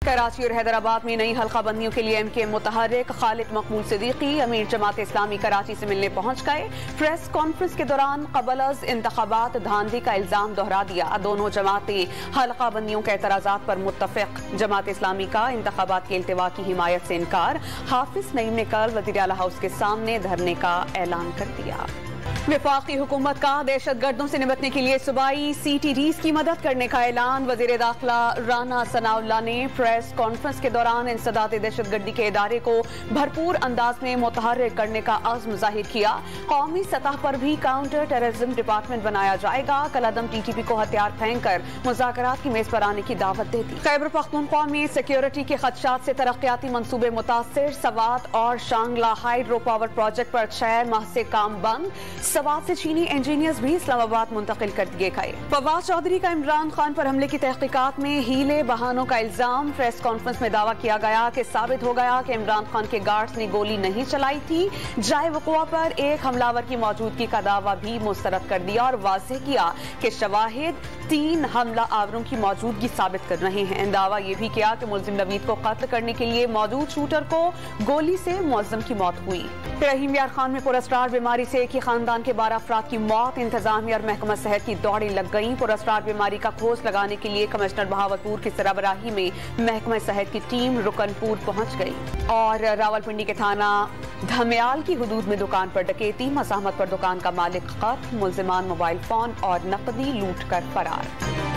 कराची और हैदराबाद में नई हल्का बंदियों के लिए MKM मुतहर्रिक खालिद मकबूल सिद्दीकी अमीर जमात इस्लामी कराची से मिलने पहुंच गए। प्रेस कॉन्फ्रेंस के दौरान कबल अज इंतखाबात धांधली का इल्जाम दोहरा दिया। दोनों जमातें हल्का बंदियों के एतराजात पर मुत्तफिक। जमात इस्लामी का इंतखाबात के इल्तिवा की हिमायत से इनकार। हाफिज नईम ने कल वज़ीर आला हाउस के सामने धरने का ऐलान कर दिया। वफाकी हुकूमत का दहशत गर्दों से निपटने के लिए सूबाई CTDs की मदद करने का ऐलान। वज़ीर दाखिला राना सनाउल्लाह ने प्रेस कॉन्फ्रेंस के दौरान इंसदाद दहशत गर्दी के इदारे को भरपूर अंदाज में मुतहर्रिक करने का अज़्म जाहिर किया। कौमी सतह पर भी काउंटर टेररिज्म डिपार्टमेंट बनाया जाएगा। कलअदम TTP को हथियार फेंक कर मुज़ाकरात की मेज पर आने की दावत दे दी। खैबर पख्तूनख्वा में सिक्योरिटी के खदशात से तरक्याती मंसूबे मुतासिर। सवात और शांगला हाइड्रो पावर प्रोजेक्ट पर 6 माह से काम बंद। सवात से चीनी इंजीनियर्स भी इस्लामाबाद मुंतकिल कर दिए गए। फवाद चौधरी का इमरान खान पर हमले की तहकीकात में हीले बहानों का इल्जाम। प्रेस कॉन्फ्रेंस में दावा किया गया कि साबित हो गया कि इमरान खान के गार्ड्स ने गोली नहीं चलाई थी। जाए वक़ुआ पर एक हमलावर की मौजूदगी का दावा भी मुस्तरद कर दिया और वाज़ेह किया कि शवाहिद 3 हमला आवरों की मौजूदगी साबित कर रहे हैं। दावा यह भी किया कि मुल्जिम नवीद को कत्ल करने के लिए मौजूद शूटर को गोली से मुअज्जम की मौत हुई। रहीम यार खान में पुरस्कार बीमारी से एक ही खानदान के 12 अफराद की मौत। इंतजामिया और महकमा सेहत की दौड़ें लग गई। पुरस्कार बीमारी का खोज लगाने के लिए कमिश्नर बहावलपुर की सरबराही में महकमा सेहत की टीम रुकनपुर पहुंच गई। और रावलपिंडी के थाना धमियाल की हुदूद में दुकान पर डकैती। मज़ाहमत पर दुकान का मालिक कत्ल। मुल्जिमान मोबाइल फोन और नकदी लूट कर फरार।